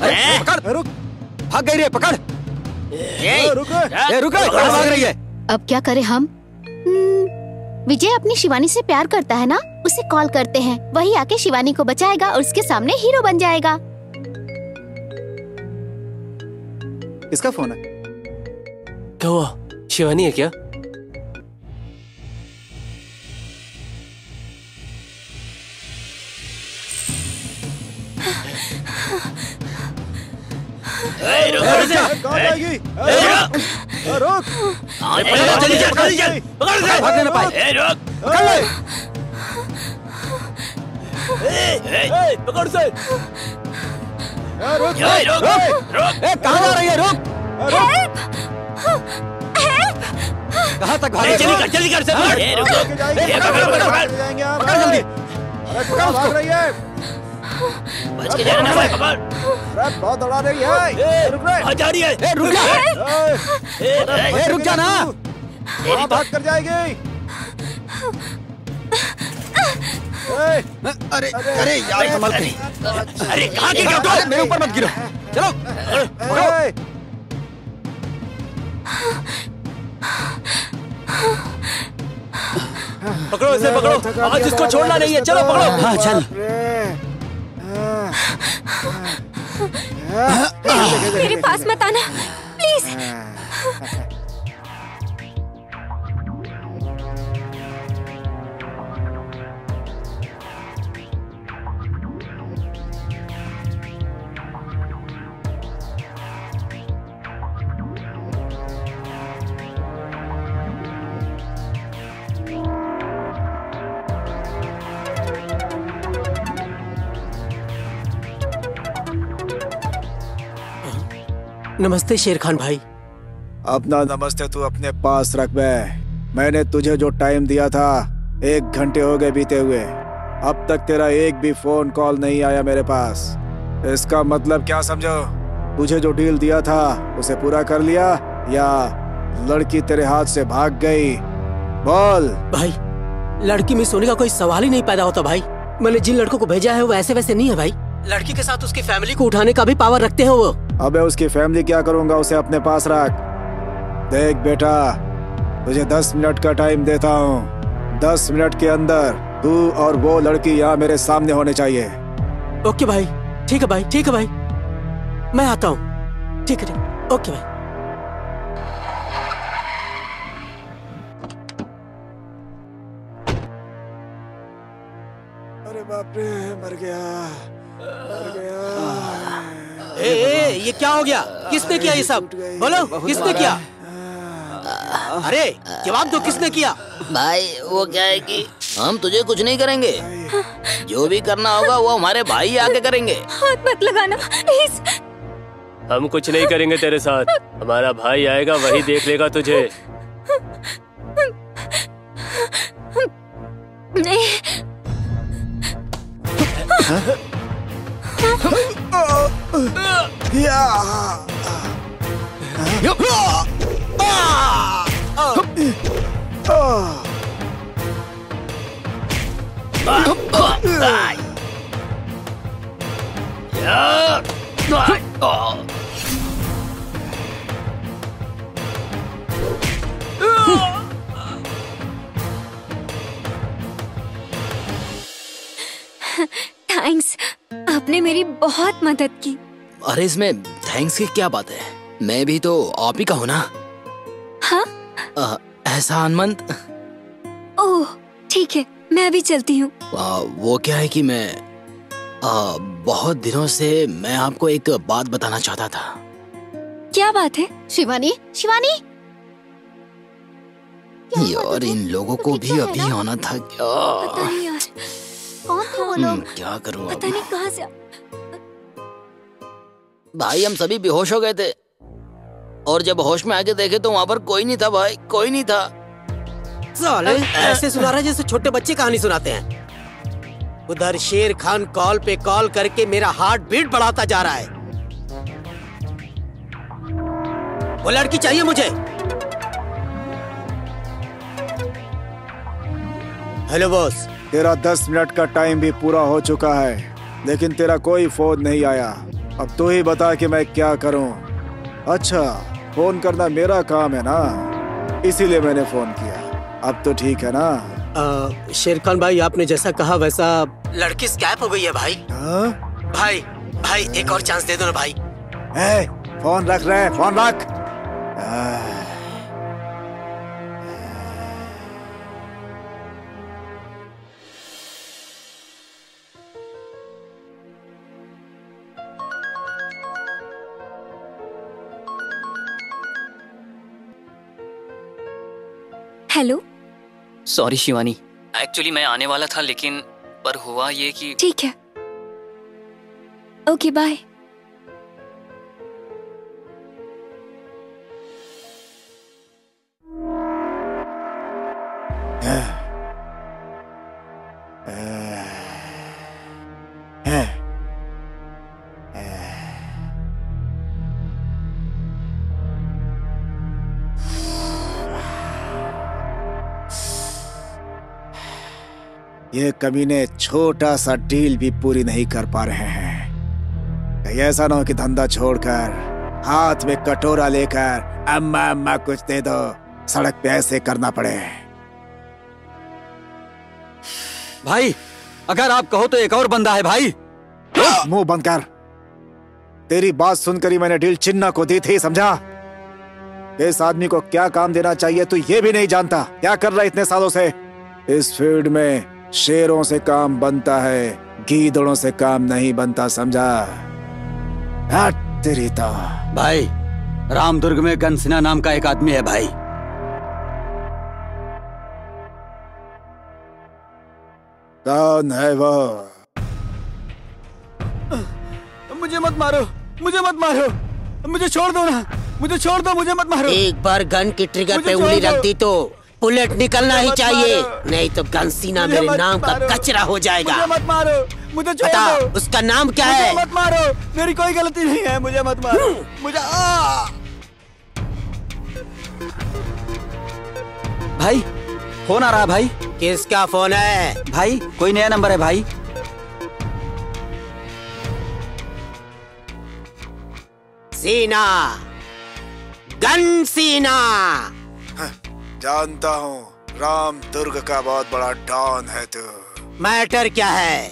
पकड़, रुक, भाग गई रे, पकड़। रुक, कहाँ भाग रही है? अब क्या करें हम? विजय अपनी शिवानी से प्यार करता है ना, उसे कॉल करते हैं, वही आके शिवानी को बचाएगा और उसके सामने हीरो बन जाएगा। किसका फोन है? क्या हुआ? शिवानी है क्या? कहाँ जा रही है? रुक! कहाँ तक भाग? जल्दी कर से पकड़ जल्दी! भाग रही है। बच के जाना भाई, पकड़। अरे बहुत दौड़ा रही है। रुक रे। जा रही है। रुक जा! रुक जा ना! भाग कर जाएगी। अरे अरे यार, संभल के। अरे कहाँ गिर गया? अरे मेरे ऊपर मत गिरो। चलो, पकड़ो इसे, पकड़ो। आज इसको छोड़ना नहीं है, चलो पकड़ो। हाँ चल। मेरे पास मत आना प्लीज। नमस्ते शेर खान भाई। अपना नमस्ते तू अपने पास रख बे। मैंने तुझे जो टाइम दिया था 1 घंटे हो गए बीते हुए, अब तक तेरा एक भी फोन कॉल नहीं आया मेरे पास। इसका मतलब क्या समझो? तुझे जो डील दिया था उसे पूरा कर लिया या लड़की तेरे हाथ से भाग गई? बोल भाई, लड़की में सोने का कोई सवाल ही नहीं पैदा होता भाई। मैंने जिन लड़कों को भेजा है वो ऐसे वैसे नहीं है भाई। लड़की के साथ उसकी फैमिली को उठाने का भी पावर रखते हैं वो। अबे उसकी फैमिली क्या करूंगा, उसे अपने पास रख। देख बेटा, तुझे 10 मिनट का टाइम देता हूँ। 10 मिनट के अंदर तू और वो लड़की यहाँ मेरे सामने होने चाहिए। ओके भाई, ठीक है भाई, ठीक है भाई, मैं आता हूँ। ठीक है, ठीक, ओके भाई। अरे बाप रे, मर गया, मर गया। ये क्या हो गया? किसने किया ये सब? बोलो, किसने किया? अरे जवाब दो, किसने किया? भाई वो क्या है कि हम तुझे कुछ नहीं करेंगे, जो भी करना होगा वो हमारे भाई आके करेंगे। हाथ मत लगाना प्लीज। हम कुछ नहीं करेंगे तेरे साथ, हमारा भाई आएगा वही देख लेगा तुझे। नहीं। थैंक्स, आपने मेरी बहुत मदद की। अरे इसमें थैंक्स की क्या बात है, मैं भी तो आप ही का हूँ ना। हाँ? एहसानमंद। ओह ठीक है, मैं भी चलती हूँ। वो क्या है कि मैं बहुत दिनों से मैं आपको एक बात बताना चाहता था। क्या बात है? शिवानी, शिवानी। यार इन लोगों को भी अभी आना था क्या? पता नहीं यार, कौन थे वो लोग? क्या करूँ पता नहीं कहाँ से। भाई हम सभी बेहोश हो गए थे और जब होश में आके देखे तो वहाँ पर कोई नहीं था भाई, कोई नहीं था। साले ऐसे सुना रहा है जैसे छोटे बच्चे कहानी सुनाते हैं। उधर शेर खान कॉल पे कॉल करके मेरा हार्ट बीट बढ़ाता जा रहा है। वो लड़की चाहिए मुझे। Hello boss. तेरा 10 मिनट का टाइम भी पूरा हो चुका है, लेकिन तेरा कोई फोन नहीं आया। अब तू ही बता कि मैं क्या करूं। अच्छा, फोन करना मेरा काम है ना, इसीलिए मैंने फोन किया। अब तो ठीक है ना? शेर खान भाई, आपने जैसा कहा वैसा लड़की स्कैप हो गई है भाई। हाँ? भाई एक और चांस दे दो ना भाई। ए, फोन रख रहे, फोन रख। हेलो। सॉरी शिवानी, एक्चुअली मैं आने वाला था, लेकिन पर हुआ ये कि ठीक है, ओके बाय। ये कमीने छोटा सा डील भी पूरी नहीं कर पा रहे हैं। कहीं ऐसा ना हो कि धंधा छोड़कर हाथ में कटोरा लेकर अम्मा अम्मा कुछ दे दो, सड़क पे ऐसे करना पड़े। भाई अगर आप कहो तो एक और बंदा है भाई। मुंह बंद कर। तेरी बात सुनकर ही मैंने डील चिन्ना को दी थी, समझा? इस आदमी को क्या काम देना चाहिए तू ये भी नहीं जानता। क्या कर रहा है इतने सालों से? इस फील्ड में शेरों से काम बनता है, गीदड़ों से काम नहीं बनता, समझा? हट तेरी तो। भाई रामदुर्ग में गनसिन्हा नाम का एक आदमी है भाई। कौन है वो? मुझे मत मारो, मुझे मत मारो, मुझे छोड़ दो ना, मुझे छोड़ दो, मुझे मत मारो। एक बार गन की ट्रिगर मुझे पे छोड़ उंगली दो। रख दी तो बुलेट निकलना ही मत चाहिए, मारो। नहीं तो गनसीना मुझे मेरे मत नाम का मारो। कचरा हो जाएगा। मुझे मत मारो, मुझे छोड़ बता दो। उसका नाम क्या मुझे है? मत मारो, मेरी कोई गलती नहीं है, मुझे मत मारो। मुझे भाई फोन आ रहा है भाई। किसका फोन है? भाई कोई नया नंबर है भाई। सीना, गनसीना। जानता हूँ, राम दुर्ग का बहुत बड़ा डॉन है तू। मैटर क्या है?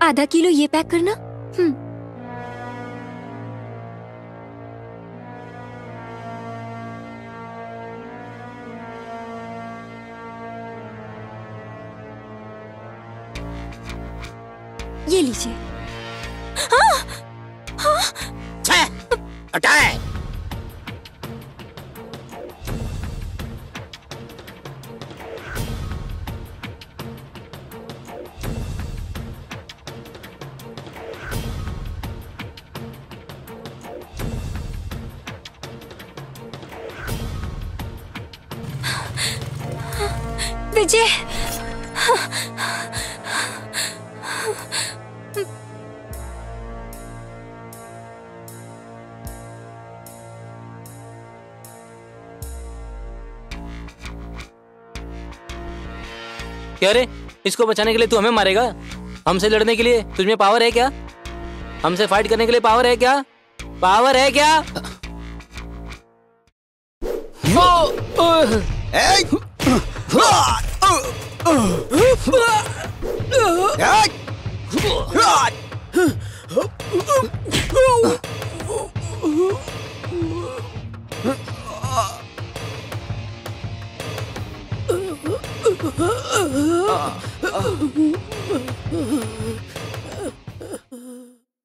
आधा किलो ये पैक करना। ये लीजिए। छह, हटाए। विजय, क्या रे, इसको बचाने के लिए तू हमें मारेगा? हमसे लड़ने के लिए तुझमें पावर है क्या? हमसे फाइट करने के लिए पावर है क्या? पावर है क्या?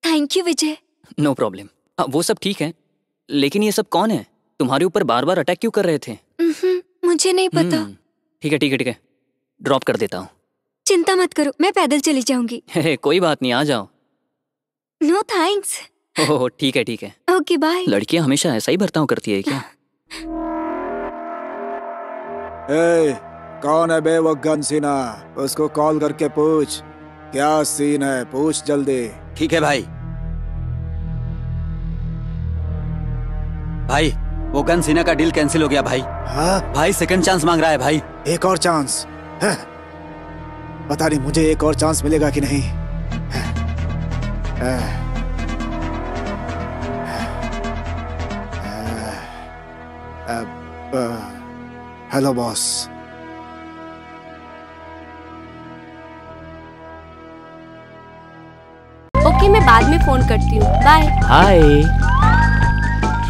Thank you Vijay. No problem. वो सब ठीक है, लेकिन ये सब कौन है? तुम्हारे ऊपर बार बार अटैक क्यों कर रहे थे? मुझे नहीं पता। ठीक है ठीक है ठीक है, ड्रॉप कर देता हूँ। चिंता मत करो, मैं पैदल चली जाऊंगी। कोई बात नहीं, आ जाओ। No thanks. ओह ठीक है ठीक है। Okay bye. लड़कियां हमेशा ऐसा ही बर्ताव करती है क्या? ए, कौन है बे वो गनसीना? उसको कॉल करके पूछ क्या सीन है, पूछ जल्दी। ठीक है भाई। भाई वो गनसीना का डील कैंसिल हो गया भाई। हाँ? भाई सेकंड चांस मांग रहा है भाई। एक और चांस है। पता नहीं मुझे एक और चांस मिलेगा कि नहीं। Hello boss. ओके, मैं बाद में फोन करती हूँ। बाय। हाय,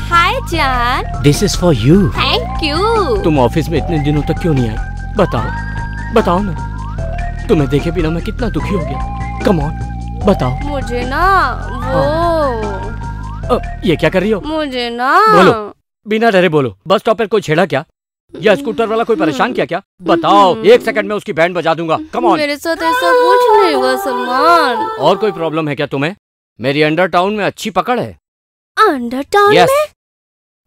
हाय जान। This is for you. Thank you. तुम ऑफिस में इतने दिनों तक क्यों नहीं आई? बताओ, बताओ ना। तुम्हें देखे बिना मैं कितना दुखी हो गया। कम ऑन, बताओ। मुझे ना वो ये क्या कर रही हो? मुझे ना बोलो, बिना डरे बोलो। बस स्टॉप पर कोई छेड़ा क्या? या स्कूटर वाला कोई परेशान किया क्या? बताओ, 1 सेकंड में उसकी बैंड बजा दूंगा। Come on. मेरे साथ ऐसा कुछ नहीं हुआ सलमान। और कोई प्रॉब्लम है क्या तुम्हें? मेरी अंडर टाउन में अच्छी पकड़ है। Under town yes. में?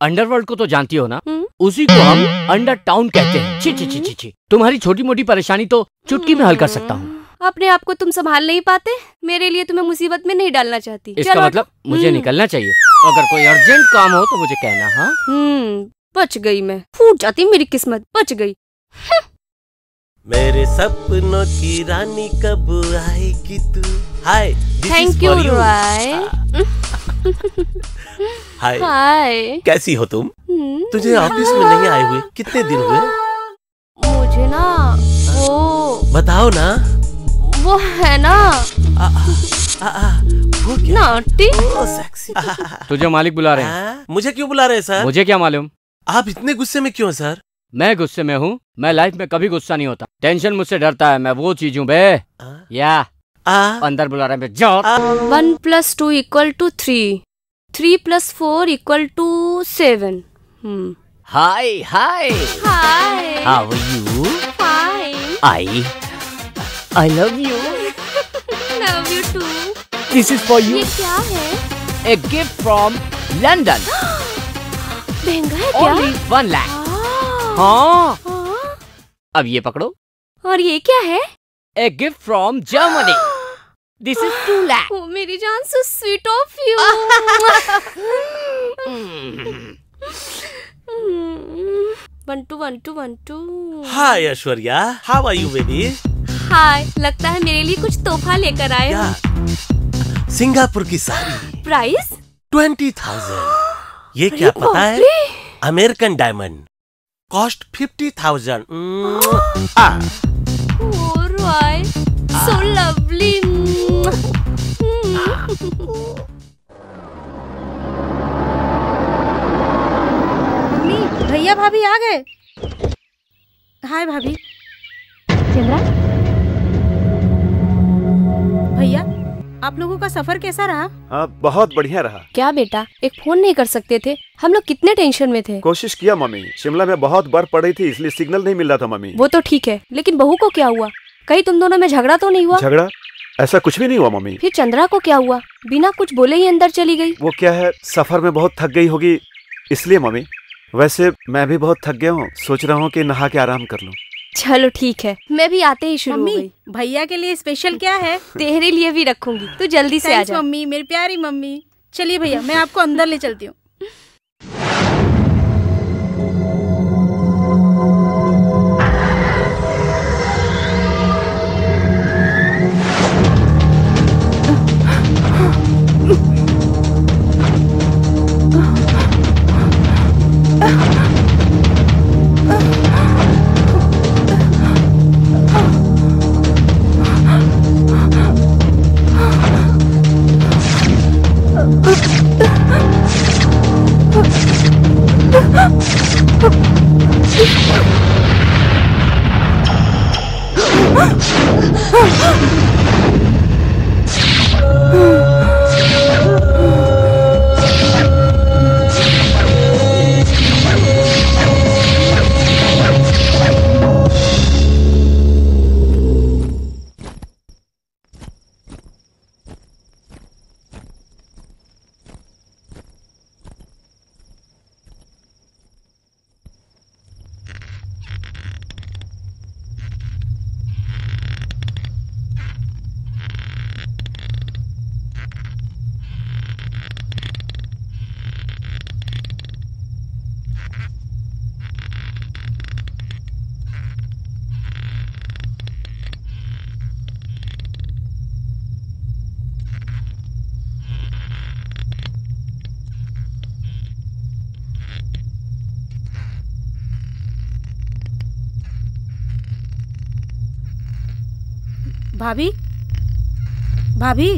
अंडरवर्ल्ड को तो जानती हो ना? उसी को हम अंडर टाउन कहते हैं। छी छी छी छी छी। तुम्हारी छोटी मोटी परेशानी तो चुटकी में हल कर सकता हूँ। अपने आप को तुम संभाल नहीं पाते, मेरे लिए तुम्हें मुसीबत में नहीं डालना चाहती। इसका मतलब मुझे निकलना चाहिए। अगर कोई अर्जेंट काम हो तो मुझे कहना। हाँ, बच गई मैं। फूट जाती मेरी किस्मत, बच गई। मेरे सपनों की रानी कब आएगी तू? हाय, थैंक यू रॉय। हाय, हाय। कैसी हो तुम? तुझे ऑफिस में नहीं आए हुए कितने दिन हुए? मुझे ना वो बताओ ना। वो है ना वो क्या? नॉटी। सेक्सी। तुझे मालिक बुला रहे हैं। मुझे क्यों बुला रहे हैं सर? मुझे क्या मालूम। आप इतने गुस्से में क्यों सर? मैं गुस्से में हूँ? मैं लाइफ में कभी गुस्सा नहीं होता। टेंशन मुझसे डरता है। मैं वो चीज हूँ बे। या अंदर बुला रहे हैं। जाओ। 1 + 2 = 3, 3 + 4 = 7। Hi hi hi. How are you? Fine. I love you. Love you too. This is for you. ये क्या है? A gift from London. महंगा है क्या? Only 1 लाख। हाँ। अब ये पकड़ो। और ये क्या है? A gift from Germany. This is 2 lakh. ओ मेरी जान, so sweet of you. 1 2 1 2 1 2। Hi Aishwarya, how are you baby? Hi, लगता है मेरे लिए कुछ तोहफा लेकर आए हो। सिंगापुर की साड़ी। प्राइस 20,000। ये क्या पता है? American diamond. कॉस्ट 50,000। ओह रॉय, सो लवली। भैया भाभी आ गए। हाय भाभी। चंद्रा, भैया आप लोगों का सफर कैसा रहा? हाँ, बहुत बढ़िया रहा। क्या बेटा, एक फोन नहीं कर सकते थे? हम लोग कितने टेंशन में थे। कोशिश किया मम्मी। शिमला में बहुत बर्फ पड़ रही थी, इसलिए सिग्नल नहीं मिल रहा था मम्मी। वो तो ठीक है, लेकिन बहू को क्या हुआ? कहीं तुम दोनों में झगड़ा तो नहीं हुआ? झगड़ा? ऐसा कुछ भी नहीं हुआ मम्मी। फिर चंद्रा को क्या हुआ? बिना कुछ बोले ही अंदर चली गई। वो क्या है, सफर में बहुत थक गई होगी इसलिए मम्मी। वैसे मैं भी बहुत थक गया हूँ, सोच रहा हूँ कि नहा के आराम कर लूँ। चलो ठीक है, मैं भी आते ही शुरू हो गई। भैया के लिए स्पेशल क्या है? तेरे लिए भी रखूंगी, तू जल्दी से आ जा। मम्मी, मेरी प्यारी मम्मी। चलिए भैया, मैं आपको अंदर ले चलती हूँ। भाभी भाभी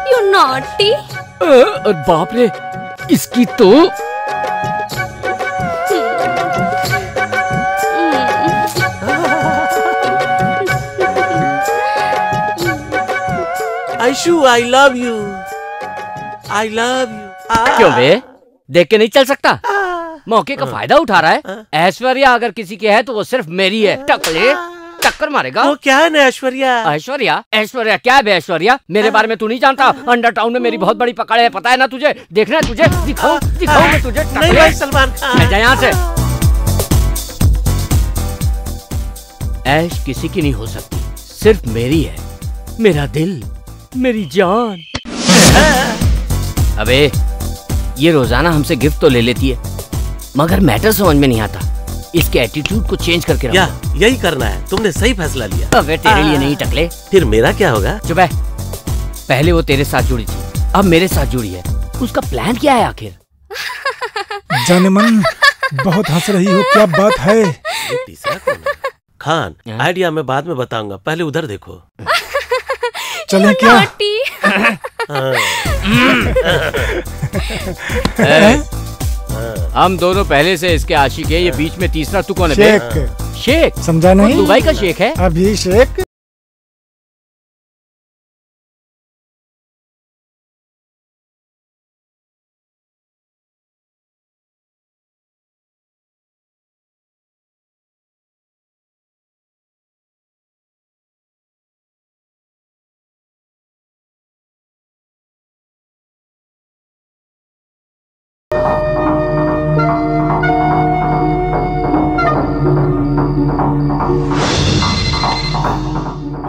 You naughty. बाप रे, इसकी तो आयशु, आई love you, I love you. क्यों बे, देख के नहीं चल सकता? मौके का फायदा उठा रहा है। ऐश्वर्या अगर किसी की है तो वो सिर्फ मेरी है। टकले टक्कर मारेगा। वो क्या है ना ऐश्वर्या? ऐश्वर्या ऐश्वर्या क्या है बे? ऐश्वर्या मेरे बारे में तू नहीं जानता? अंडर टाउन में मेरी बहुत बड़ी पकड़ है, पता है ना तुझे? देखना है तुझे? दिखाऊं मैं तुझे? नहीं भाई सलमान खान, जा यहाँ से। ऐश किसी की नहीं हो सकती, सिर्फ मेरी है। मेरा दिल, मेरी जान। अबे ये रोजाना हमसे गिफ्ट तो ले लेती है, मगर मैटर समझ में नहीं आता। इसके एटीट्यूड को चेंज करके रखो। यही करना है, तुमने सही फैसला लिया। अबे तेरे लिए नहीं टकले। फिर मेरा क्या होगा? चुप है। पहले वो तेरे साथ जुड़ी थी, अब मेरे साथ जुड़ी है। उसका प्लान क्या है आखिर? जाने मन बहुत हंस रही हो, क्या बात है? ये तीसरा कौन है? खान, आइडिया मैं बाद में बताऊंगा, पहले उधर देखो। चलें क्या? हम दोनों पहले से इसके आशिक है, ये बीच में तीसरा तू कौन है? शेख। शेख समझा नहीं? दुबई का शेख है। Abhishek.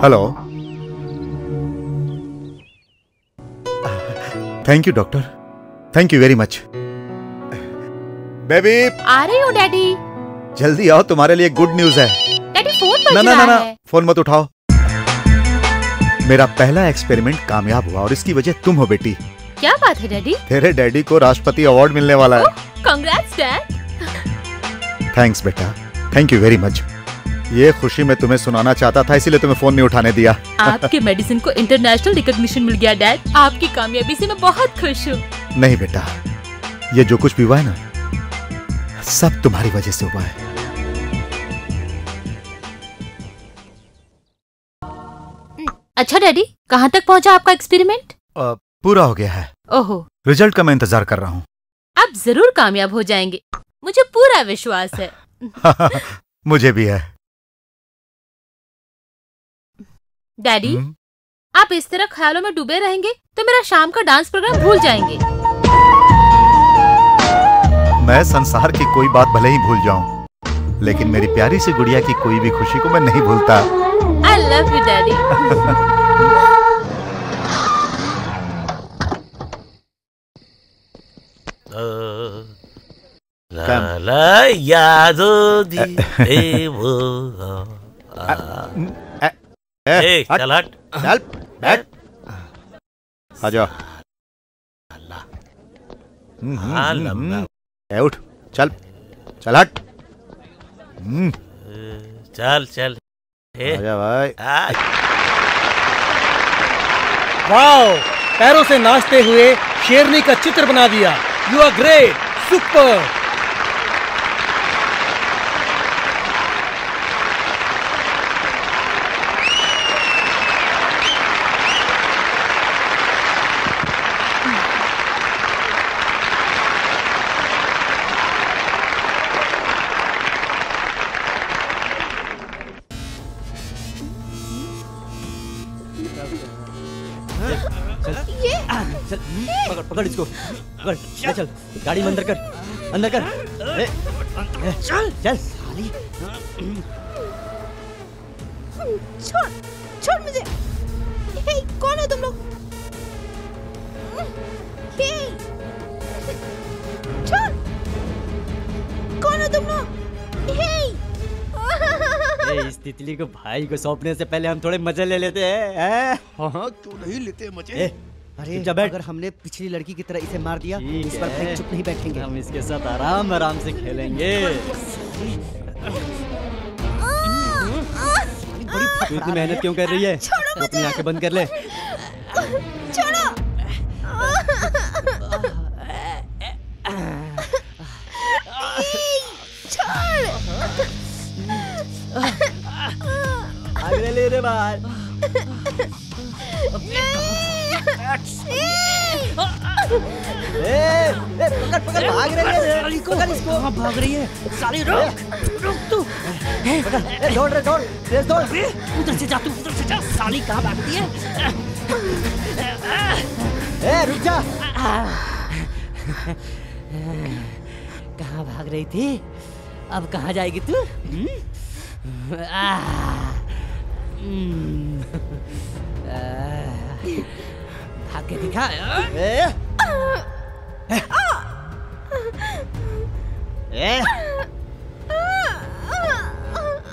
Hello. Thank you doctor, thank you very much. Baby आ रही हूँ डैडी। जल्दी आओ, तुम्हारे लिए गुड न्यूज है। डैडी फोन बज ना ना रहा ना है। फोन मत उठाओ। मेरा पहला एक्सपेरिमेंट कामयाब हुआ और इसकी वजह तुम हो बेटी। क्या बात है डैडी? तेरे डैडी को राष्ट्रपति अवार्ड मिलने वाला है। Congrats dad. थैंक्स बेटा, थैंक यू वेरी मच। ये खुशी मैं तुम्हें सुनाना चाहता था, इसीलिए तुम्हें फोन नहीं उठाने दिया। आपके मेडिसिन को इंटरनेशनल रिकॉग्निशन मिल गया डैड। आपकी कामयाबी से मैं बहुत खुश हूँ। नहीं बेटा, ये जो कुछ भी हुआ है ना, सब तुम्हारी वजह से हुआ है। अच्छा डैडी, कहाँ तक पहुँचा आपका एक्सपेरिमेंट? पूरा हो गया है। ओहो। रिजल्ट का मैं इंतजार कर रहा हूँ। आप जरूर कामयाब हो जाएंगे, मुझे पूरा विश्वास है। मुझे भी है। डैडी, आप इस तरह ख्यालों में डूबे रहेंगे तो मेरा शाम का डांस प्रोग्राम भूल जाएंगे। मैं संसार की कोई बात भले ही भूल जाऊं, लेकिन मेरी प्यारी सी गुड़िया की कोई भी खुशी को मैं नहीं भूलता। I love you, Daddy. ला यादों दी वो चल हट, चल बैठ, आजा। उठ, चल चल हट। चल चल आजा भाई। वाओ, पैरों से नाचते हुए शेरनी का चित्र बना दिया। You are great, super. पकड़ पकड़ इसको, पकड़ ले, चल गाड़ी में अंदर कर, अंदर कर। चल चल साली। छोड़ छोड़ मुझे। कौन हो तुम लोग? छोड़। कौन हो तुम लोग? इस तितली को भाई को सौंपने से पहले हम थोड़े मजे ले लेते हैं। हाँ क्यों नहीं लेते मजे? अरे अगर हमने पिछली लड़की की तरह इसे मार दिया इस बार भाई चुप नहीं बैठेंगे। हम इसके साथ आराम आराम से खेलेंगे। तू इतनी मेहनत क्यों कर रही है? तू अपनी आंखें बंद कर ले। छोड़ो। आगे ले रे बाहर। पकड़ पकड़, भाग रही है। पकड़ इसको। कहाँ भाग रही है? साली रुक रुक तू। दौड़ रे दौड़, तेज दौड़। उधर से जा तू, उधर से जा। साली कहाँ भागती है? रुक जा। कहाँ भाग रही थी? अब कहाँ जाएगी तू? भाग के दिखा।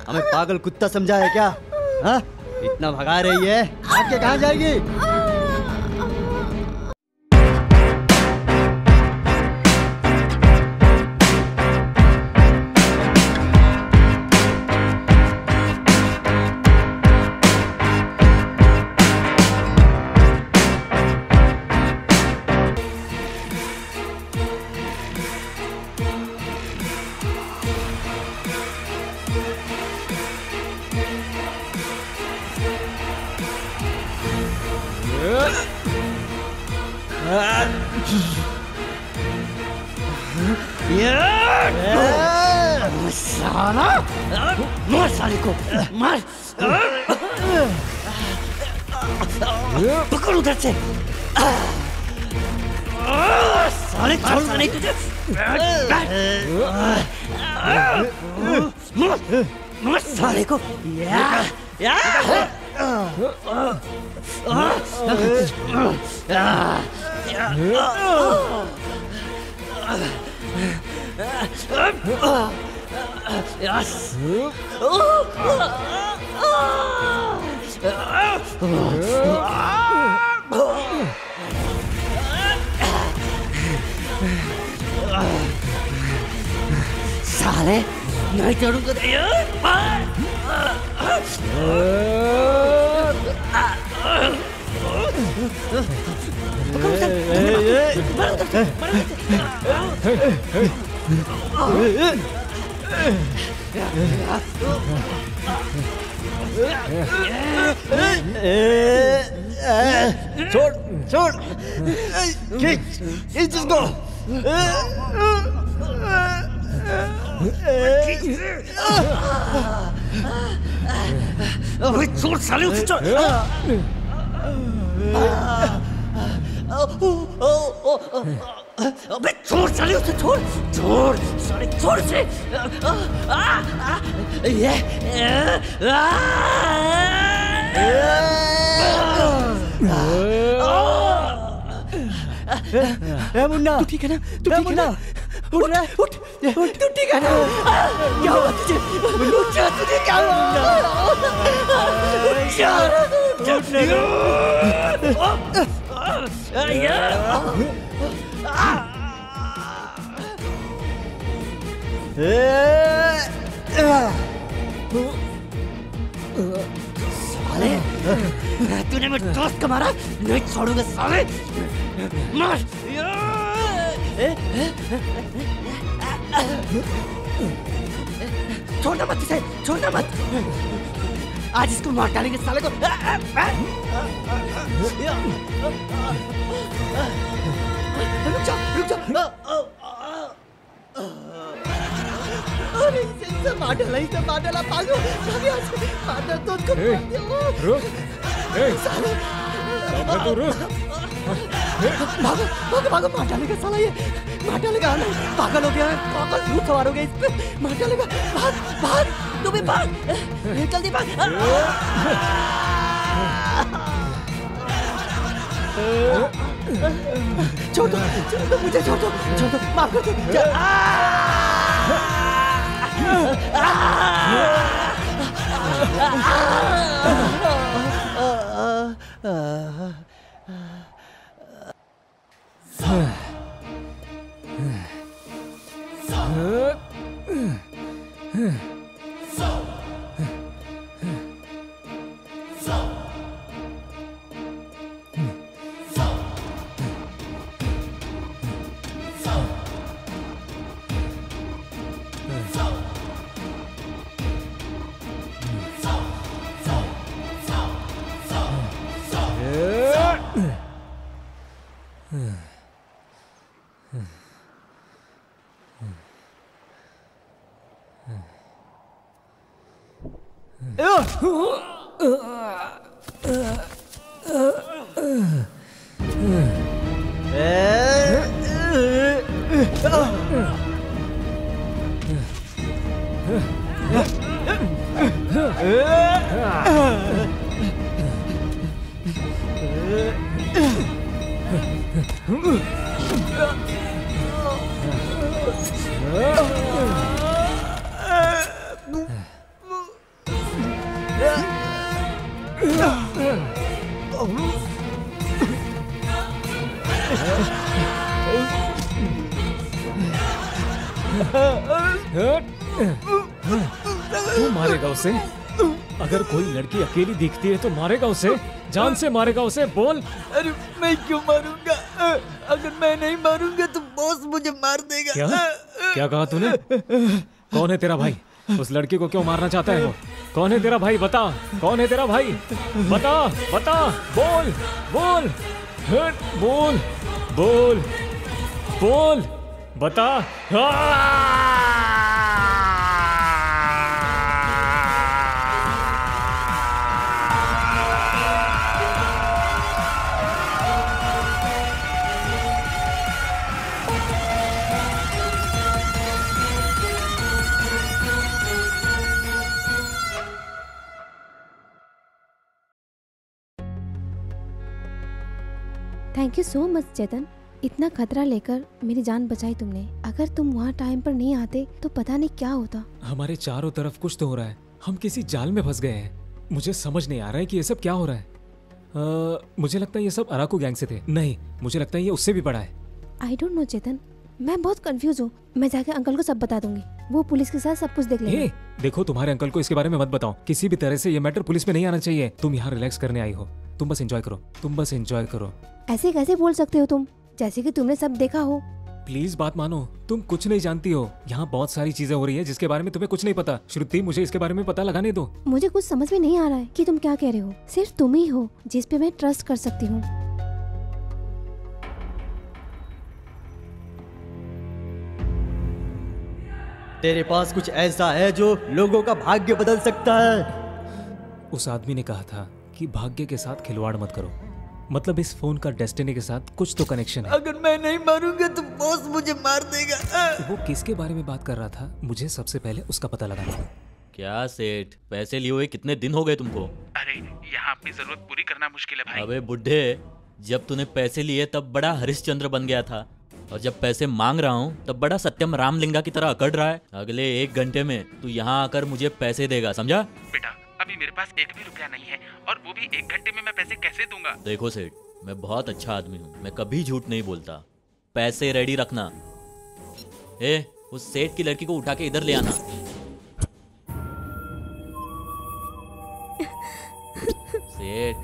हमें पागल कुत्ता समझा है क्या? हाँ? इतना भगा रही है, भाग के कहाँ जाएगी? साला मार साले को मार। पकड़ उधर से। साले छोड़ूंगा नहीं तुझे। मार साले को। साले नहीं छोड़ूंगा छोड़ छोड़, खींच इसको। छोड़ साले उसे छोड़। अबे छोड़ साले उसे छोड़ छोड़ साले छोड़ से। मुन्ना, तू ठीक है ना? तू ठीक है ना? उठ रहा है, उठ तू ठीक है ना? क्या हुआ तुझे? उठ जा, तुझे क्या हुआ? उठ जा, साले तूने मेरे दोस्त को मारा, नहीं छोड़ूंगा साले। मार। छोड़ना मत इसे, छोड़ना मत। आज इसको मार डालेंगे साले को। रुक जा, रुक जा। अरे इसे मार डाला, इसे मार डाला। भागो, भागो, तो रुक। साले तू रुक। भागो भागो भागो, मार डालेगा साला ये, मार डालेगा। पागल हो गया है, पागल भूत सवार हो गया इस पे, मार डालेगा। भाग भाग, तू भी भाग, जल्दी भाग। छोड़ दो, मुझे छोड़ दो, माफ कर दो। तू मारेगा उसे? अगर कोई लड़की अकेली दिखती है तो मारेगा उसे, जान से मारेगा उसे, बोल। अरे मैं क्यों मारूंगा? अगर मैं नहीं मारूंगा तो बॉस मुझे मार देगा। क्या कहा तूने? कौन है तेरा भाई? उस लड़की को क्यों मारना चाहता है वो? कौन है तेरा भाई? बता, कौन है तेरा भाई? बता, बता, बोल, बोल, बोल, बोल, बोल, बता। थैंक यू सो मच चेतन, इतना खतरा लेकर मेरी जान बचाई तुमने। अगर तुम वहाँ टाइम पर नहीं आते तो पता नहीं क्या होता। हमारे चारों तरफ कुछ तो हो रहा है, हम किसी जाल में फंस गए हैं। मुझे समझ नहीं आ रहा है कि ये सब क्या हो रहा है। मुझे लगता है ये सब अराकू गैंग से थे। नहीं, मुझे लगता है ये उससे भी बड़ा है। आई डोंट नो चेतन, मैं बहुत कंफ्यूज हूँ। मैं जाके अंकल को सब बता दूंगी, वो पुलिस के साथ सब कुछ देख लेंगे। देखो, तुम्हारे अंकल को इसके बारे में मत बताओ। किसी भी तरह से ये मैटर पुलिस में नहीं आना चाहिए। तुम यहाँ रिलैक्स करने आई हो, तुम बस एंजॉय करो, तुम बस एंजॉय करो। ऐसे कैसे बोल सकते हो तुम, जैसे कि तुमने सब देखा हो। प्लीज बात मानो, तुम कुछ नहीं जानती हो। यहाँ बहुत सारी चीजें हो रही है जिसके बारे में तुम्हें कुछ नहीं पता। श्रुति, मुझे इसके बारे में पता लगाने दो। मुझे कुछ समझ में नहीं आ रहा है कि तुम क्या कह रहे हो। सिर्फ तुम ही हो जिस पे मैं ट्रस्ट कर सकती हूँ। तेरे पास कुछ ऐसा है जो लोगों का भाग्य बदल सकता है। उस आदमी ने कहा था कि भाग्य के साथ खिलवाड़ मत करो। मतलब इस फोन का डेस्टिनी के साथ कुछ तो कनेक्शन है। अगर मैं नहीं मारूंगा तो बॉस मुझे मार देगा। वो किसके बारे में बात कर रहा था? मुझे सबसे पहले उसका पता लगाना है। क्या सेठ, पैसे लिए हुए कितने दिन हो गए तुमको? अरे यहाँ अपनी जरूरत पूरी करना मुश्किल है भाई। अबे बुड्ढे, जब तूने पैसे लिए तब बड़ा हरिश्चंद्र बन गया था, और जब पैसे मांग रहा हूँ तब बड़ा सत्यम रामलिंगा की तरह अकड़ रहा है। अगले 1 घंटे में तू यहाँ आकर मुझे पैसे देगा, समझा? बेटा, अभी मेरे पास 1 भी रुपया नहीं है, और वो भी 1 घंटे में मैं पैसे कैसे दूंगा? देखो सेठ, मैं बहुत अच्छा आदमी हूँ, मैं कभी झूठ नहीं बोलता। पैसे रेडी रखना। उस सेठ की लड़की को उठा के इधर ले आना। सेठ,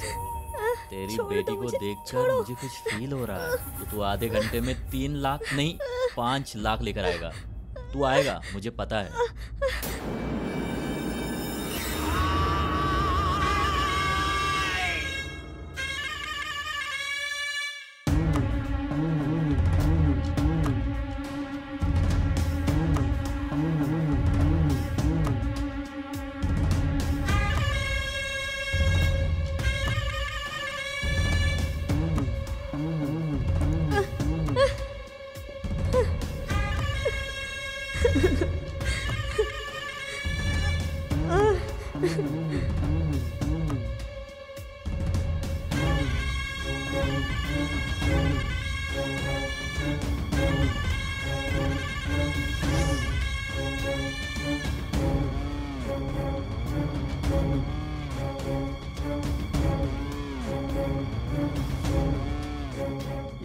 तेरी बेटी को देखकर मुझे कुछ फील हो रहा है। तो तू आधे घंटे में 3 लाख नहीं 5 लाख लेकर आएगा। तू आएगा, मुझे पता है।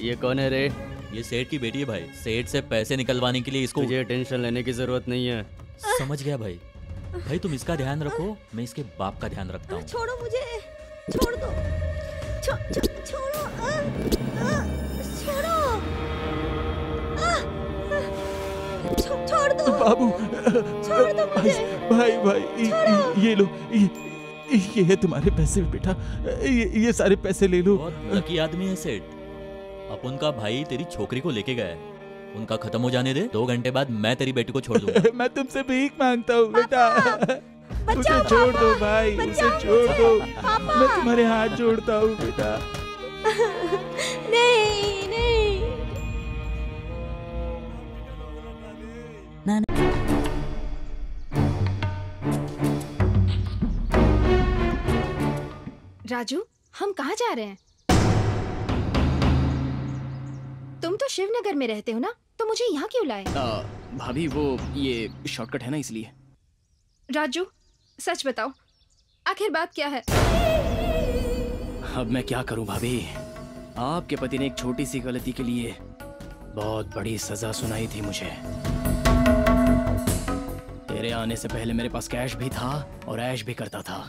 ये कौन है रे? ये सेठ की बेटी है भाई। सेठ से पैसे निकलवाने के लिए इसको। तुझे टेंशन लेने की जरूरत नहीं है। समझ गया भाई। भाई तुम इसका ध्यान रखो, मैं इसके बाप का ध्यान रखता हूँ। छोड़ो मुझे, छोड़ दो, छोड़ो, छोड़ो। छोड़ दो बाबू। छोड़ दो मुझे। भाई ये लो, ये है तुम्हारे पैसे बेटा। ये सारे पैसे ले लो। बहुत लकी आदमी है सेठ। अपन का भाई तेरी छोकरी को लेके गया है, उनका खत्म हो जाने दे। 2 घंटे बाद मैं तेरी बेटी को छोड़ दूंगा। मैं तुमसे भीख मांगता हूँ बेटा, उसे छोड़ दो भाई, उसे छोड़ दो। मैं तुम्हारे हाथ जोड़ता हूँ बेटा। नहीं नहीं। राजू, हम कहाँ जा रहे हैं? तुम तो शिवनगर में रहते हो ना, तो मुझे यहाँ क्यों लाए? भाभी वो ये शॉर्टकट है ना, इसलिए। राजू सच बताओ, आखिर बात क्या है? अब मैं क्या करूं भाभी, आपके पति ने एक छोटी सी गलती के लिए बहुत बड़ी सजा सुनाई थी मुझे। तेरे आने से पहले मेरे पास कैश भी था और ऐश भी करता था।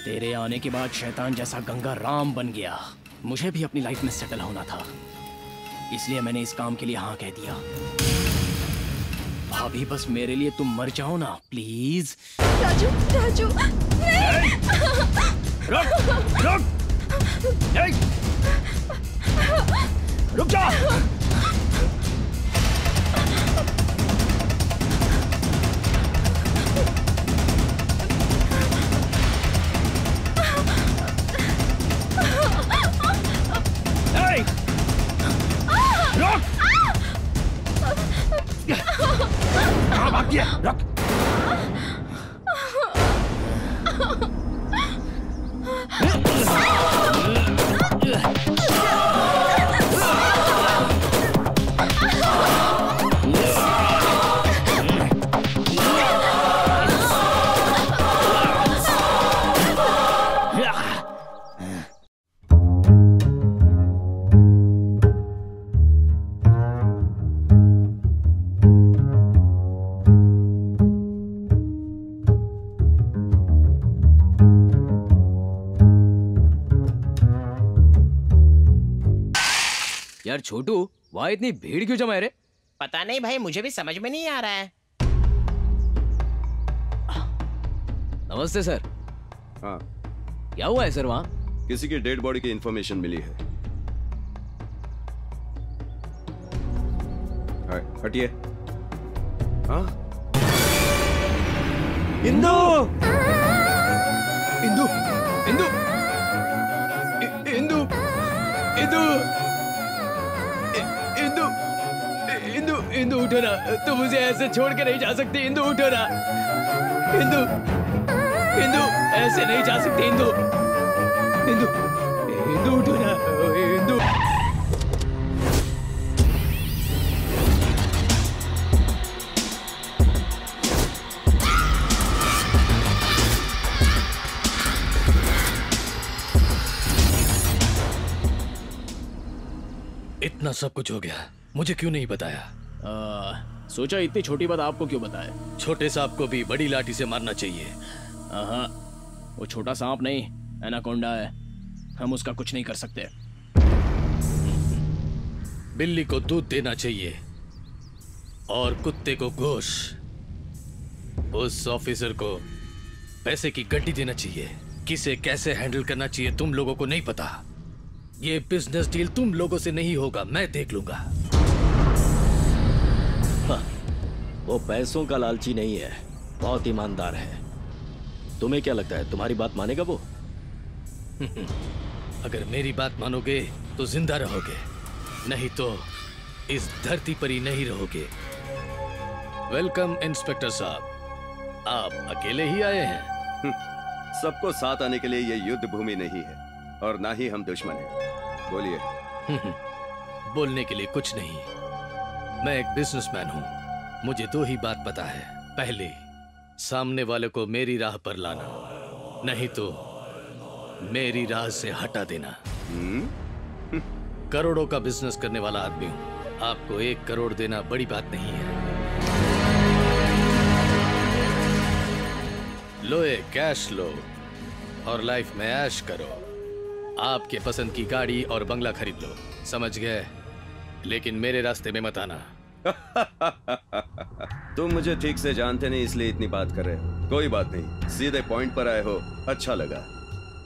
तेरे आने के बाद शैतान जैसा गंगा राम बन गया। मुझे भी अपनी लाइफ में सेटल होना था, इसलिए मैंने इस काम के लिए हाँ कह दिया। भाभी बस मेरे लिए तुम मर जाओ ना प्लीज। राजू, राजू नहीं। रुक जा। रख। यार छोटू, वहाँ इतनी भीड़ क्यों जमा है रे? पता नहीं भाई, मुझे भी समझ में नहीं आ रहा है। नमस्ते सर। हाँ, क्या हुआ है सर वहाँ? किसी की डेड बॉडी की इंफॉर्मेशन मिली है। हटिए। हाँ? इंदु! इंदु! इंदु! इंदु! इंदु! इंदु! इंदु! इंदु उठो ना, तुम मुझे ऐसे छोड़ के नहीं जा सकती। इंदु उठो ना। इंदु! इंदु! ऐसे नहीं जा सकती इंदु। इंदु! इंदु उठो ना। इंदु! इतना सब कुछ हो गया, मुझे क्यों नहीं बताया? सोचा इतनी छोटी बात आपको क्यों बताए। छोटे सांप को भी बड़ी लाठी से मारना चाहिए। हाँ, वो छोटा सांप नहीं, एनाकोंडा है। हम उसका कुछ नहीं कर सकते। बिल्ली को दूध देना चाहिए और कुत्ते को गोश्त। उस ऑफिसर को पैसे की गड्डी देना चाहिए। किसे कैसे हैंडल करना चाहिए तुम लोगों को नहीं पता। ये बिजनेस डील तुम लोगों से नहीं होगा, मैं देख लूंगा। हाँ, वो पैसों का लालची नहीं है, बहुत ईमानदार है। तुम्हें क्या लगता है तुम्हारी बात मानेगा वो? अगर मेरी बात मानोगे तो जिंदा रहोगे, नहीं तो इस धरती पर ही नहीं रहोगे। वेलकम इंस्पेक्टर साहब, आप अकेले ही आए हैं? सबको साथ आने के लिए ये युद्ध भूमि नहीं है और ना ही हम दुश्मन हैं। बोलिए। बोलने के लिए कुछ नहीं, मैं एक बिजनेसमैन हूँ। मुझे 2 ही बात पता है। पहले, सामने वाले को मेरी राह पर लाना, नहीं तो मेरी राह से हटा देना। करोड़ों का बिजनेस करने वाला आदमी हूँ। आपको 1 करोड़ देना बड़ी बात नहीं है। लो ये कैश लो और लाइफ में ऐश करो। आपके पसंद की गाड़ी और बंगला खरीद लो, समझ गए? लेकिन मेरे रास्ते में मत आना। तुम मुझे ठीक से जानते नहीं इसलिए इतनी बात कर रहे हो। कोई बात नहीं, सीधे पॉइंट पर आए हो, अच्छा लगा।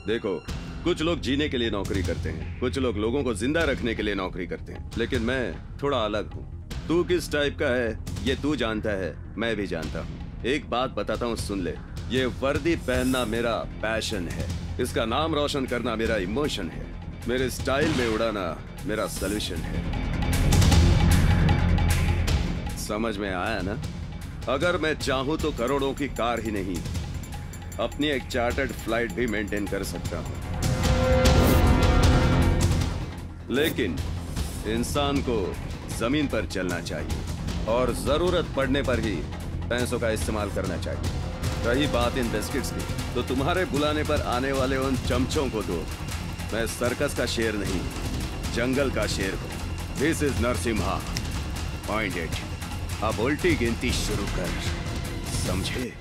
देखो, कुछ लोग जीने के लिए नौकरी करते हैं, कुछ लोग लोगों को जिंदा रखने के लिए नौकरी करते हैं, लेकिन मैं थोड़ा अलग हूँ। तू किस टाइप का है ये तू जानता है, मैं भी जानता हूँ। एक बात बताता हूँ, सुन ले। ये वर्दी पहनना मेरा पैशन है, इसका नाम रोशन करना मेरा इमोशन है, मेरे स्टाइल में उड़ाना मेरा सॉल्यूशन है। समझ में आया ना? अगर मैं चाहूं तो करोड़ों की कार ही नहीं, अपनी एक चार्टर्ड फ्लाइट भी मेंटेन कर सकता हूं। लेकिन इंसान को जमीन पर चलना चाहिए और जरूरत पड़ने पर ही पैसों का इस्तेमाल करना चाहिए। रही बात इन बिस्किट्स की, तो तुम्हारे बुलाने पर आने वाले उन चमचों को दो। मैं सर्कस का शेर नहीं, जंगल का शेर हूं। This is Narasimha. Point it. अब उल्टी गिनती शुरू कर, समझे?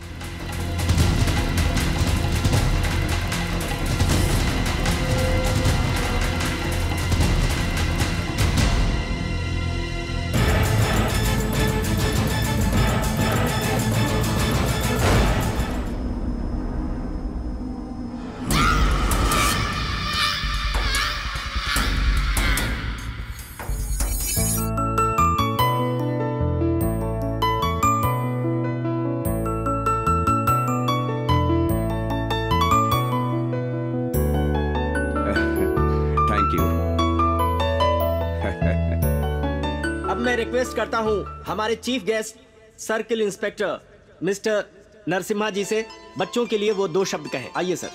रिक्वेस्ट करता हूं हमारे chief guest circle inspector mister Narasimha ji से बच्चों के लिए वो 2 शब्द कहें। आइए सर,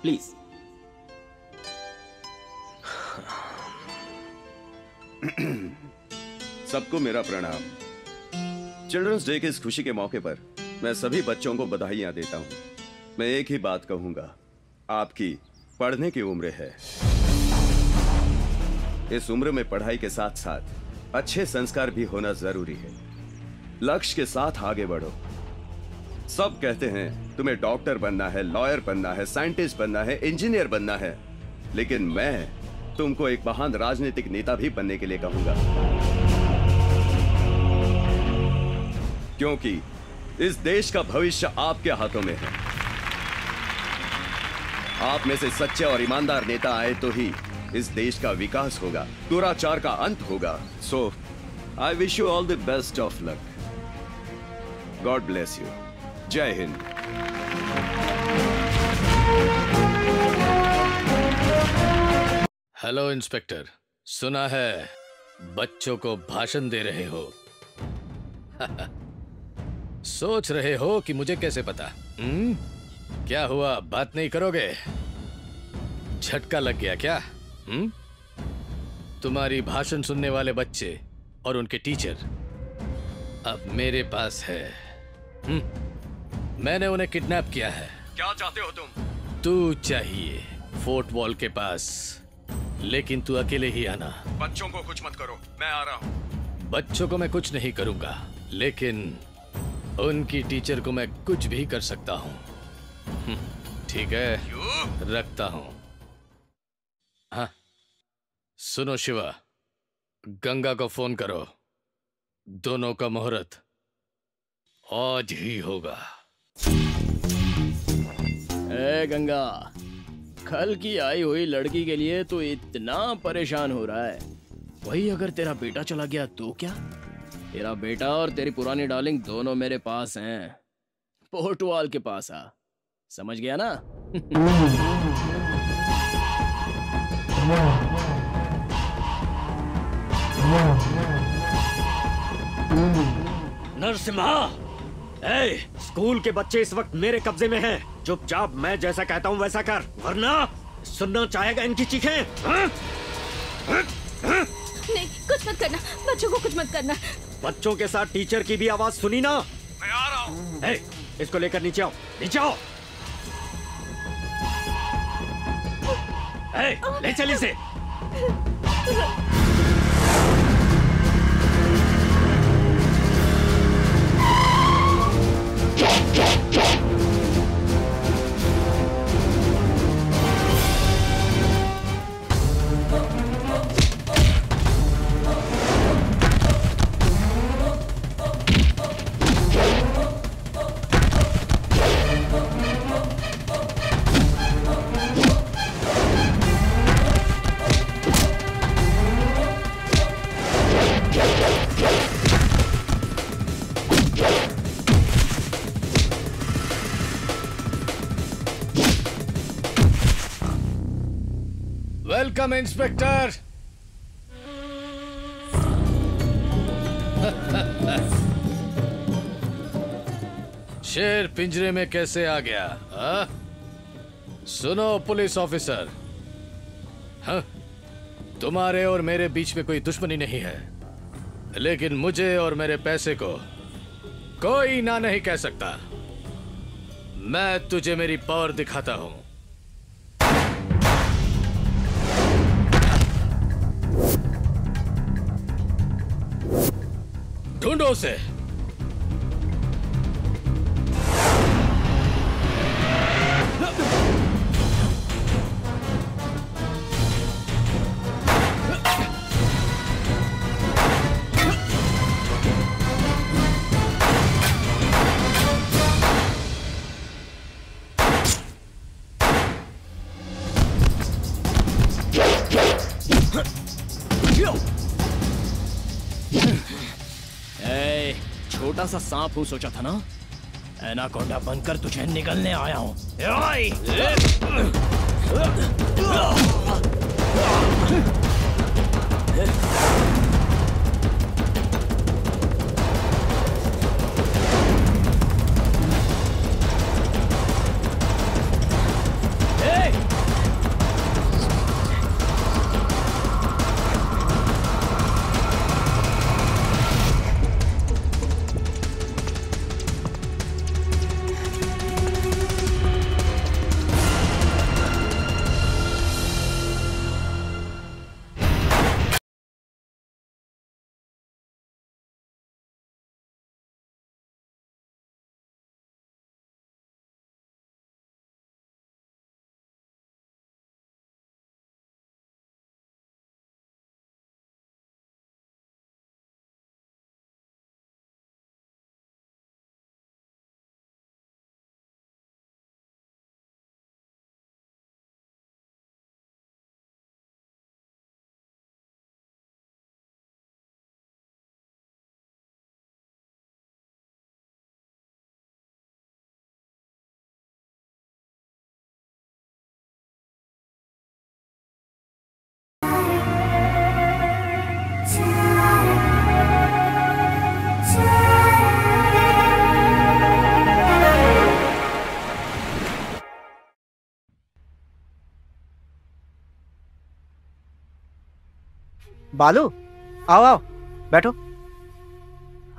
प्लीज। सबको मेरा प्रणाम। चिल्ड्रंस डे की इस खुशी के मौके पर मैं सभी बच्चों को बधाइयां देता हूं। मैं एक ही बात कहूंगा, आपकी पढ़ने की उम्र है। इस उम्र में पढ़ाई के साथ साथ अच्छे संस्कार भी होना जरूरी है। लक्ष्य के साथ आगे बढ़ो। सब कहते हैं तुम्हें डॉक्टर बनना है, लॉयर बनना है, साइंटिस्ट बनना है, इंजीनियर बनना है, लेकिन मैं तुमको एक महान राजनीतिक नेता भी बनने के लिए कहूंगा, क्योंकि इस देश का भविष्य आपके हाथों में है। आप में से सच्चे और ईमानदार नेता आए तो ही इस देश का विकास होगा, दुराचार का अंत होगा। So I wish you all the best of luck. God bless you. जय हिंद। हेलो इंस्पेक्टर, सुना है बच्चों को भाषण दे रहे हो। सोच रहे हो कि मुझे कैसे पता? क्या हुआ, बात नहीं करोगे? झटका लग गया क्या? तुम्हारी भाषण सुनने वाले बच्चे और उनके टीचर अब मेरे पास है। मैंने उन्हें किडनैप किया है। क्या चाहते हो तुम? तू चाहिए फोर्ट वॉल के पास, लेकिन तू अकेले ही आना। बच्चों को कुछ मत करो, मैं आ रहा हूं। बच्चों को मैं कुछ नहीं करूंगा, लेकिन उनकी टीचर को मैं कुछ भी कर सकता हूं। ठीक है, रखता हूं। हाँ, सुनो शिवा, गंगा को फोन करो। दोनों का मुहूर्त आज ही होगा। ए गंगा, कल की आई हुई लड़की के लिए तू इतना परेशान हो रहा है। वही अगर तेरा बेटा चला गया तो क्या? तेरा बेटा और तेरी पुरानी डार्लिंग दोनों मेरे पास हैं। पोर्टवाल के पास आ, समझ गया ना? नरसिम्हा, स्कूल के बच्चे इस वक्त मेरे कब्जे में हैं। चुपचाप मैं जैसा कहता हूँ वैसा कर, वरना सुनना चाहेगा इनकी चीखें। नहीं, कुछ मत करना, बच्चों को कुछ मत करना। बच्चों के साथ टीचर की भी आवाज सुनी ना? मैं आ रहा हूँ। इसको लेकर नीचे आओ, नीचे आओ। ले चल इसे। Welcome inspector. शेर पिंजरे में कैसे आ गया? हा? सुनो पुलिस ऑफिसर, हाँ? तुम्हारे और मेरे बीच में कोई दुश्मनी नहीं है, लेकिन मुझे और मेरे पैसे को कोई ना नहीं कह सकता। मैं तुझे मेरी पावर दिखाता हूं। ढूंढो उसे। छोटा सा सांप हूं, सोचा था ना? एनाकोंडा बनकर तुझे निगलने आया हूं। बालू, आओ आओ, बैठो,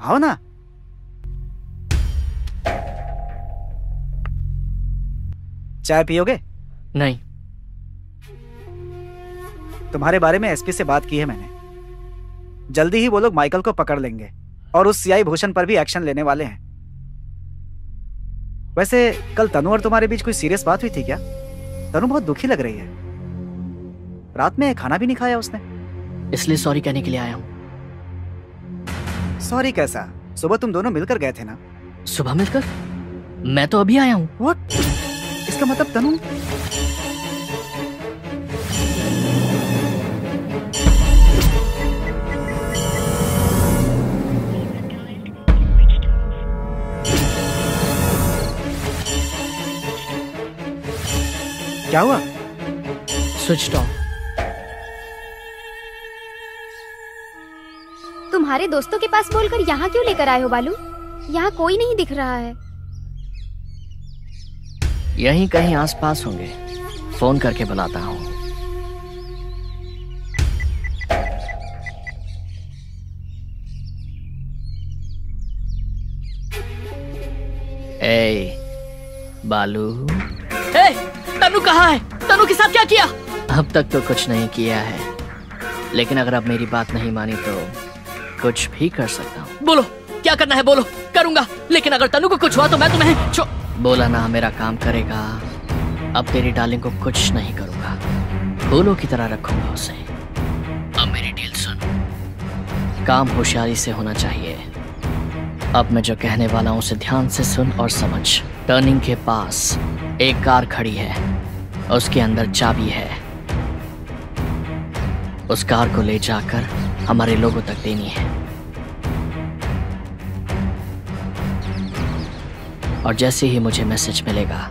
आओ ना। चाय पियोगे? नहीं। तुम्हारे बारे में एसपी से बात की है मैंने। जल्दी ही वो लोग माइकल को पकड़ लेंगे और उस सीआई भूषण पर भी एक्शन लेने वाले हैं। वैसे कल तनु और तुम्हारे बीच कोई सीरियस बात हुई थी क्या? तनु बहुत दुखी लग रही है। रात में खाना भी नहीं खाया उसने। इसलिए सॉरी कहने के लिए आया हूँ। सॉरी कैसा? सुबह तुम दोनों मिलकर गए थे ना? सुबह मिलकर? मैं तो अभी आया हूँ। What? इसका मतलब तनु? क्या हुआ? Switch off. तुम्हारे दोस्तों के पास बोलकर यहाँ क्यों लेकर आए हो बालू? यहाँ कोई नहीं दिख रहा है। यहीं कहीं आसपास होंगे, फोन करके बुलाता हूँ। ए, बालू। ए, तनु कहाँ है? तनु के साथ क्या किया? अब तक तो कुछ नहीं किया है, लेकिन अगर अब मेरी बात नहीं मानी तो कुछ भी कर सकता हूँ। बोलो क्या करना है, बोलो करूंगा, लेकिन अगर तनु को कुछ हुआ तो मैं तुम्हें बोला ना मेरा काम करेगा। अब तेरी डार्लिंग को कुछ नहीं करूंगा, फूलों की तरह रखूंगा उसे। अब मेरी डील सुन, काम होशियारी से होना चाहिए। अब मैं जो कहने वाला हूं उसे ध्यान से सुन और समझ। टर्निंग के पास एक कार खड़ी है, उसके अंदर चाबी है। उस कार को ले जाकर हमारे लोगों तक देनी है, और जैसे ही मुझे मैसेज मिलेगा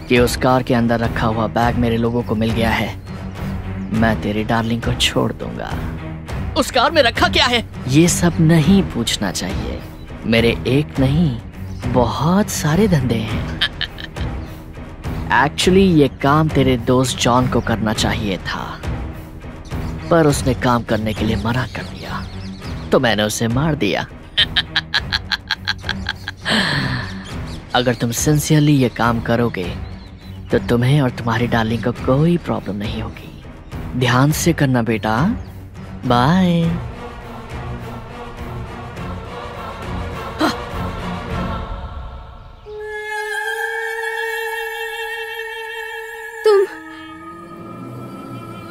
कि उस कार के अंदर रखा हुआ बैग मेरे लोगों को मिल गया है, मैं तेरी डार्लिंग को छोड़ दूंगा। उस कार में रखा क्या है? ये सब नहीं पूछना चाहिए, मेरे एक नहीं बहुत सारे धंधे हैं। एक्चुअली ये काम तेरे दोस्त जॉन को करना चाहिए था, पर उसने काम करने के लिए मना कर दिया, तो मैंने उसे मार दिया। अगर तुम सिंसियरली ये काम करोगे तो तुम्हें और तुम्हारी डार्लिंग को कोई प्रॉब्लम नहीं होगी। ध्यान से करना बेटा। बाय।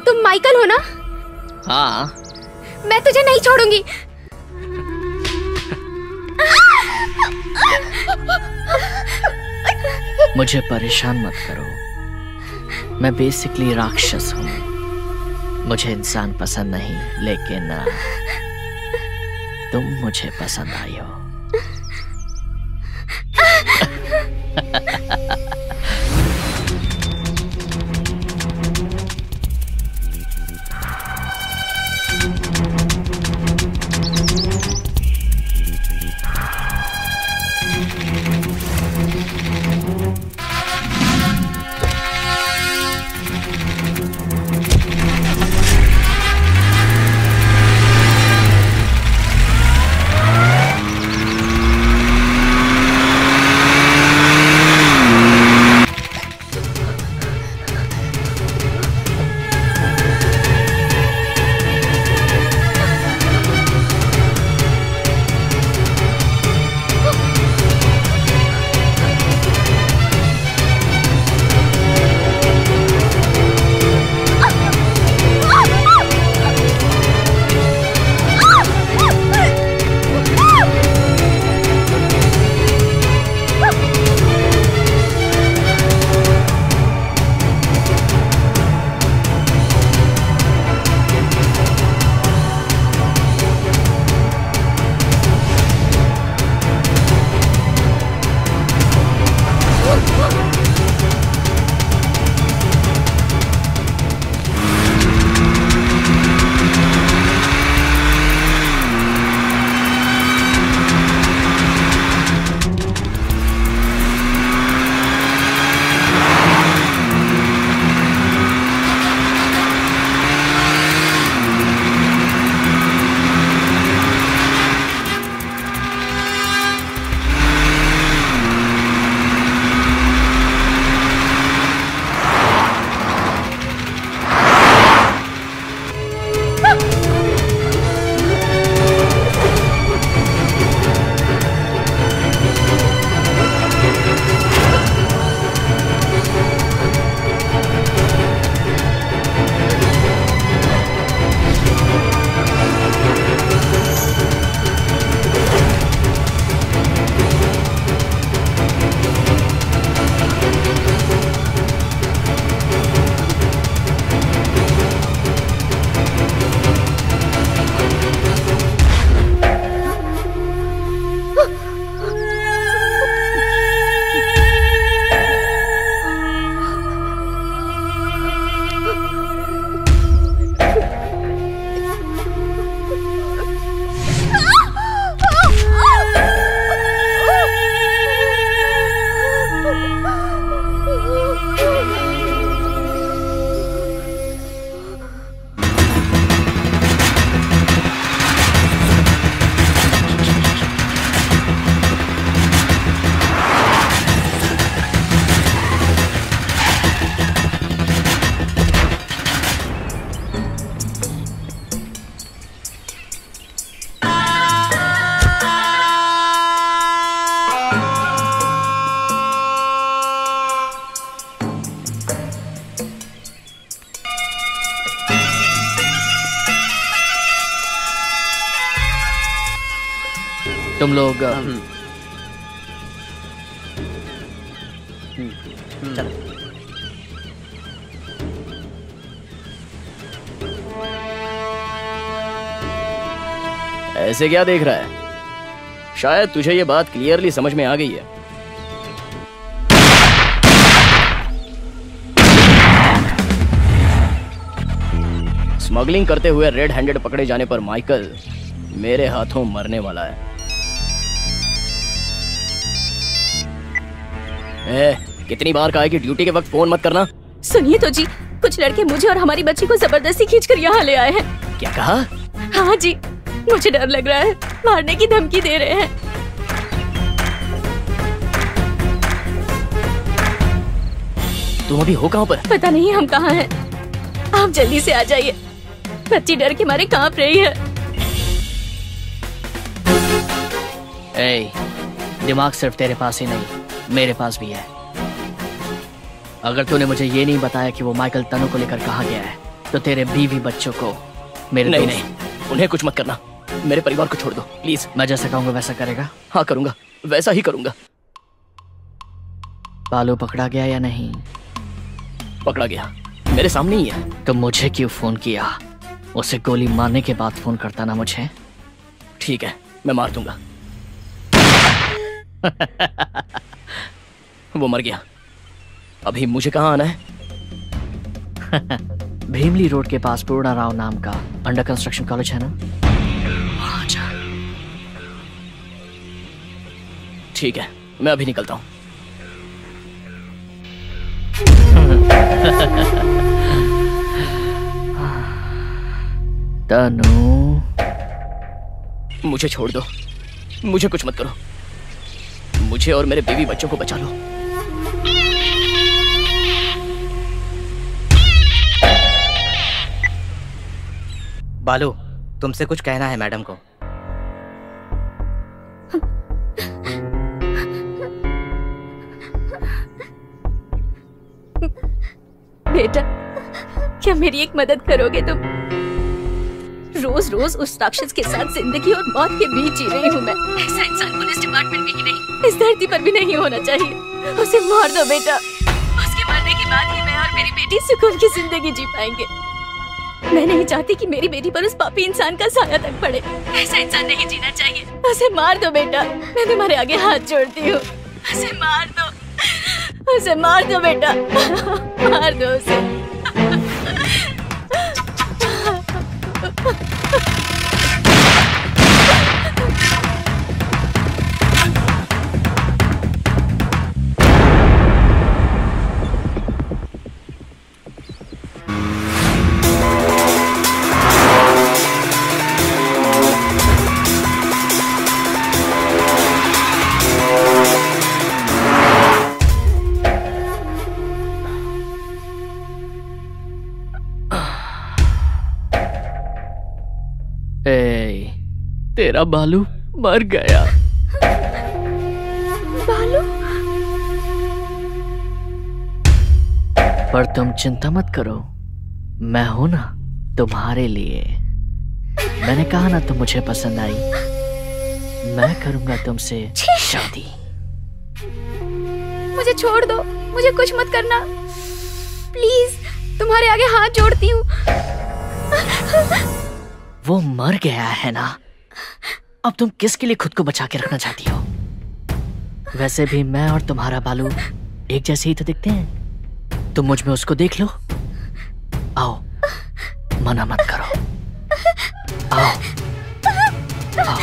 तुम माइकल हो ना? हाँ। मैं तुझे नहीं छोड़ूंगी। मुझे परेशान मत करो, मैं बेसिकली राक्षस हूँ। मुझे इंसान पसंद नहीं, लेकिन तुम मुझे पसंद आई हो। तुम लोग चलो। ऐसे क्या देख रहा है? शायद तुझे ये बात क्लियरली समझ में आ गई है। स्मगलिंग करते हुए रेड हैंडेड पकड़े जाने पर माइकल मेरे हाथों मरने वाला है। कितनी बार कहा है कि ड्यूटी के वक्त फोन मत करना? सुनिए तो जी, कुछ लड़के मुझे और हमारी बच्ची को जबरदस्ती खींचकर यहाँ ले आए हैं। क्या कहा? हाँ जी, मुझे डर लग रहा है, मारने की धमकी दे रहे हैं। तुम अभी हो कहाँ पर? पता नहीं हम कहाँ हैं। आप जल्दी से आ जाइए, बच्ची डर के मारे कांप रही है। दिमाग सिर्फ तेरे पास ही नहीं, मेरे पास भी है। अगर तूने मुझे ये नहीं बताया कि वो माइकल तनु को लेकर कहाँ गया है, तो तेरे बीवी बच्चों को मेरे नहीं, उन्हें कुछ मत करना। मेरे परिवार को छोड़ दो प्लीज। मैं जैसा कहूँगा वैसा करेगा? हाँ करूँगा, वैसा ही करूँगा। बालू पकड़ा गया या नहीं? पकड़ा गया, मेरे सामने ही है। तो मुझे क्यों फोन किया? उसे गोली मारने के बाद फोन करता ना मुझे। ठीक है, मैं मार दूंगा। वो मर गया। अभी मुझे कहाँ आना है? भीमली रोड के पास पूर्णा राव नाम का अंडर कंस्ट्रक्शन कॉलेज है ना, वहाँ जा। ठीक है, मैं अभी निकलता हूँ। तनु, मुझे छोड़ दो, मुझे कुछ मत करो। मुझे और मेरे बीवी बच्चों को बचा लो। बालू, तुमसे कुछ कहना है मैडम को। बेटा, क्या मेरी एक मदद करोगे तुम? रोज रोज उस राक्षस के साथ जिंदगी और मौत के बीच जी रही हूँ मैं। ऐसा इंसान पुलिस डिपार्टमेंट में ही नहीं, इस धरती पर भी नहीं होना चाहिए। उसे मार दो बेटा। उसके मरने के बाद ही मैं और मेरी बेटी सुकून की जिंदगी जी पाएंगे। मैं नहीं चाहती कि मेरी बेटी पर उस पापी इंसान का साया तक पड़े। ऐसा इंसान नहीं जीना चाहिए। उसे मार दो बेटा, मैं तुम्हारे आगे हाथ जोड़ती हूँ। उसे मार दो, उसे मार दो बेटा, मार दो उसे। तेरा बालू मर गया। बालू? पर तुम चिंता मत करो, मैं हूं ना तुम्हारे लिए। मैंने कहा ना तुम मुझे पसंद आई, मैं करूंगा तुमसे शादी। मुझे छोड़ दो, मुझे कुछ मत करना प्लीज, तुम्हारे आगे हाथ जोड़ती हूँ। वो मर गया है ना, अब तुम किसके लिए खुद को बचा के रखना चाहती हो? वैसे भी मैं और तुम्हारा बालू एक जैसे ही तो दिखते हैं। तुम मुझ में उसको देख लो। आओ, मना मत करो, आओ, आओ।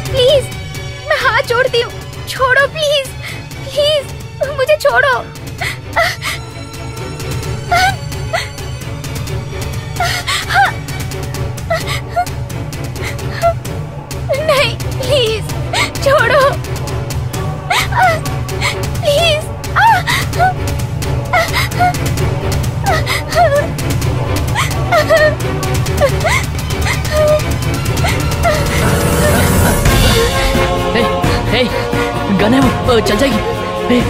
प्लीज, मैं हाथ जोड़ती हूँ, छोड़ो प्लीज, प्लीज मुझे छोड़ो। नहीं, प्लीज छोड़ो, प्लीज। चल जाएगी।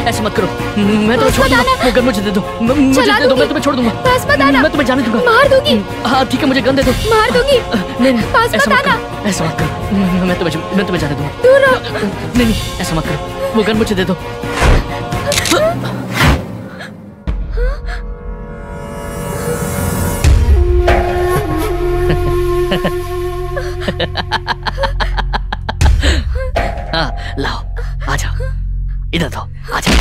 ऐसे मत करो, मैं तुम्हें छोड़ दूंगा। वो गन मुझे दे दो, मुझे दे दो, मैं तुम्हें छोड़ दूंगा। पास मत आना। मैं तुम्हें जाने दूंगा। मार दूंगी। हाँ ठीक है, मुझे गन दे दो। मार दूंगी। नहीं पास ऐसा मत मत आना। करो, ऐसा मत करो। मैं तुम्हें जाने दूंगा। दूर रहो। नहीं ऐसा मत करो, वो गन मुझे दे दो। हाँ लाओ, आ जाओ, इधर दो, आ जाओ।